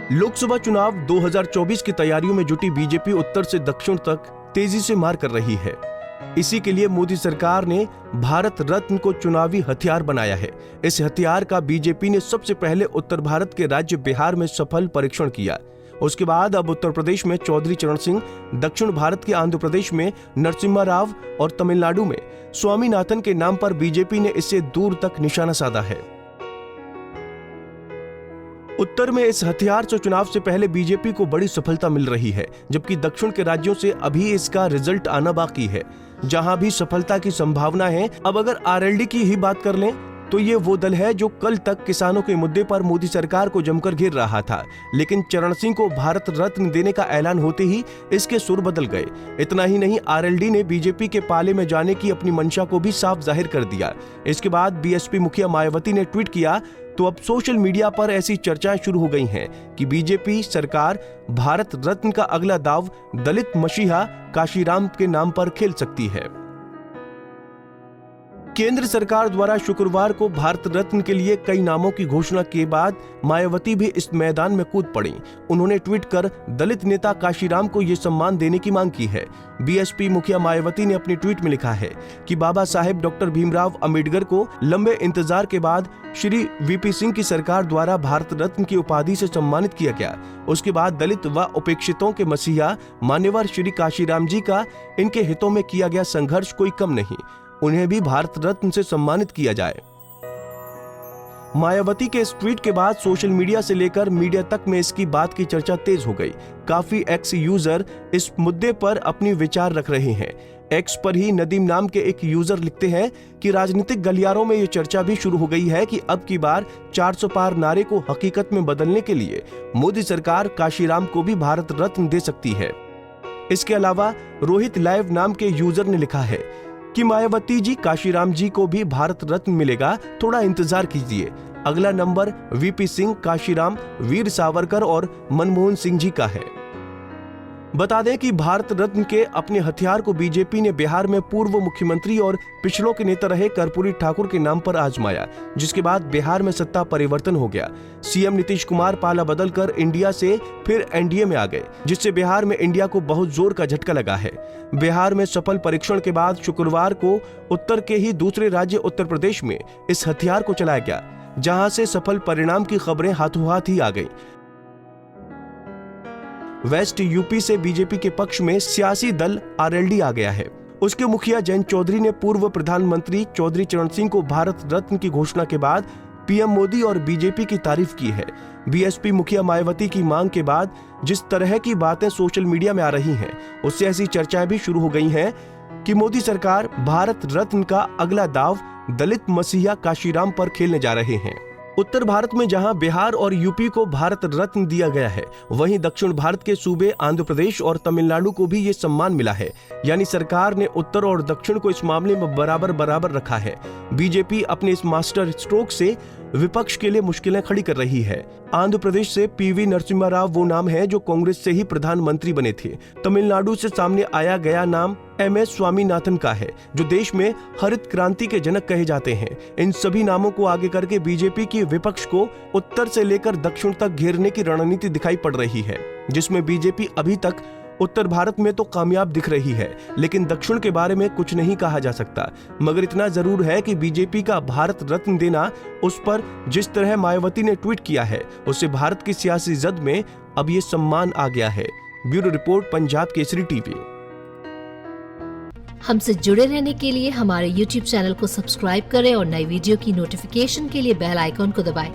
लोकसभा चुनाव 2024 की तैयारियों में जुटी बीजेपी उत्तर से दक्षिण तक तेजी से मार कर रही है। इसी के लिए मोदी सरकार ने भारत रत्न को चुनावी हथियार बनाया है। इस हथियार का बीजेपी ने सबसे पहले उत्तर भारत के राज्य बिहार में सफल परीक्षण किया। उसके बाद अब उत्तर प्रदेश में चौधरी चरण सिंह, दक्षिण भारत के आंध्र प्रदेश में नरसिम्हा राव और तमिलनाडु में स्वामीनाथन के नाम पर बीजेपी ने इससे दूर तक निशाना साधा है। उत्तर में इस हथियार से चुनाव से पहले बीजेपी को बड़ी सफलता मिल रही है, जबकि दक्षिण के राज्यों से अभी इसका रिजल्ट आना बाकी है, जहां भी सफलता की संभावना है। अब अगर आरएलडी की ही बात कर लें तो ये वो दल है जो कल तक किसानों के मुद्दे पर मोदी सरकार को जमकर घेर रहा था, लेकिन चरण सिंह को भारत रत्न देने का ऐलान होते ही इसके सुर बदल गए। इतना ही नहीं, आरएलडी ने बीजेपी के पाले में जाने की अपनी मंशा को भी साफ जाहिर कर दिया। इसके बाद बीएसपी मुखिया मायावती ने ट्वीट किया तो अब सोशल मीडिया पर ऐसी चर्चाएं शुरू हो गई हैं कि बीजेपी सरकार भारत रत्न का अगला दाव दलित मसीहा काशीराम के नाम पर खेल सकती है। केंद्र सरकार द्वारा शुक्रवार को भारत रत्न के लिए कई नामों की घोषणा के बाद मायावती भी इस मैदान में कूद पड़ी। उन्होंने ट्वीट कर दलित नेता काशीराम को ये सम्मान देने की मांग की है। बीएसपी मुखिया मायावती ने अपने ट्वीट में लिखा है कि बाबा साहेब डॉक्टर भीमराव अंबेडकर को लंबे इंतजार के बाद श्री वीपी सिंह की सरकार द्वारा भारत रत्न की उपाधि से सम्मानित किया गया। उसके बाद दलित व उपेक्षितों के मसीहा मान्यवर श्री काशीराम जी का इनके हितों में किया गया संघर्ष कोई कम नहीं, उन्हें भी भारत रत्न से सम्मानित किया जाए। मायावती के इस ट्वीट के बाद सोशल मीडिया से लेकर मीडिया तक में इसकी बात की चर्चा तेज हो गई। काफी एक्स यूजर इस मुद्दे पर अपनी विचार रख रहे हैं। एक्स पर ही नदीम नाम के एक यूजर लिखते हैं कि राजनीतिक गलियारों में ये चर्चा भी शुरू हो गई है कि अब की बार 400 पार नारे को हकीकत में बदलने के लिए मोदी सरकार काशीराम को भी भारत रत्न दे सकती है। इसके अलावा रोहित लाइव नाम के यूजर ने लिखा है कि मायावती जी, काशीराम जी को भी भारत रत्न मिलेगा, थोड़ा इंतजार कीजिए। अगला नंबर वीपी सिंह, काशीराम, वीर सावरकर और मनमोहन सिंह जी का है। बता दें कि भारत रत्न के अपने हथियार को बीजेपी ने बिहार में पूर्व मुख्यमंत्री और पिछड़ों के नेता रहे कर्पूरी ठाकुर के नाम पर आजमाया, जिसके बाद बिहार में सत्ता परिवर्तन हो गया। सीएम नीतीश कुमार पाला बदलकर इंडिया से फिर एनडीए में आ गए, जिससे बिहार में इंडिया को बहुत जोर का झटका लगा है। बिहार में सफल परीक्षण के बाद शुक्रवार को उत्तर के ही दूसरे राज्य उत्तर प्रदेश में इस हथियार को चलाया गया, जहां से सफल परिणाम की खबरें हाथों हाथ ही आ गई। वेस्ट यूपी से बीजेपी के पक्ष में सियासी दल आरएलडी आ गया है। उसके मुखिया जयंत चौधरी ने पूर्व प्रधानमंत्री चौधरी चरण सिंह को भारत रत्न की घोषणा के बाद पीएम मोदी और बीजेपी की तारीफ की है। बीएसपी मुखिया मायावती की मांग के बाद जिस तरह की बातें सोशल मीडिया में आ रही हैं, उससे ऐसी चर्चाएं भी शुरू हो गई हैं कि मोदी सरकार भारत रत्न का अगला दाव दलित मसीहा काशीराम पर खेलने जा रहे हैं। उत्तर भारत में जहां बिहार और यूपी को भारत रत्न दिया गया है, वहीं दक्षिण भारत के सूबे आंध्र प्रदेश और तमिलनाडु को भी ये सम्मान मिला है। यानी सरकार ने उत्तर और दक्षिण को इस मामले में बराबर बराबर रखा है। बीजेपी अपने इस मास्टर स्ट्रोक से विपक्ष के लिए मुश्किलें खड़ी कर रही है। आंध्र प्रदेश से पीवी नरसिम्हा राव वो नाम है जो कांग्रेस से ही प्रधानमंत्री बने थे। तमिलनाडु से सामने आया गया नाम एमएस स्वामीनाथन का है, जो देश में हरित क्रांति के जनक कहे जाते हैं। इन सभी नामों को आगे करके बीजेपी की विपक्ष को उत्तर से लेकर दक्षिण तक घेरने की रणनीति दिखाई पड़ रही है, जिसमें बीजेपी अभी तक उत्तर भारत में तो कामयाब दिख रही है, लेकिन दक्षिण के बारे में कुछ नहीं कहा जा सकता। मगर इतना जरूर है कि बीजेपी का भारत रत्न देना, उस पर जिस तरह मायावती ने ट्वीट किया है, उससे भारत की सियासी जद में अब ये सम्मान आ गया है। Bureau report, Punjab Kesari TV. हमसे जुड़े रहने के लिए हमारे YouTube चैनल को सब्सक्राइब करें और नई वीडियो की नोटिफिकेशन के लिए बेल आइकॉन को दबाएं।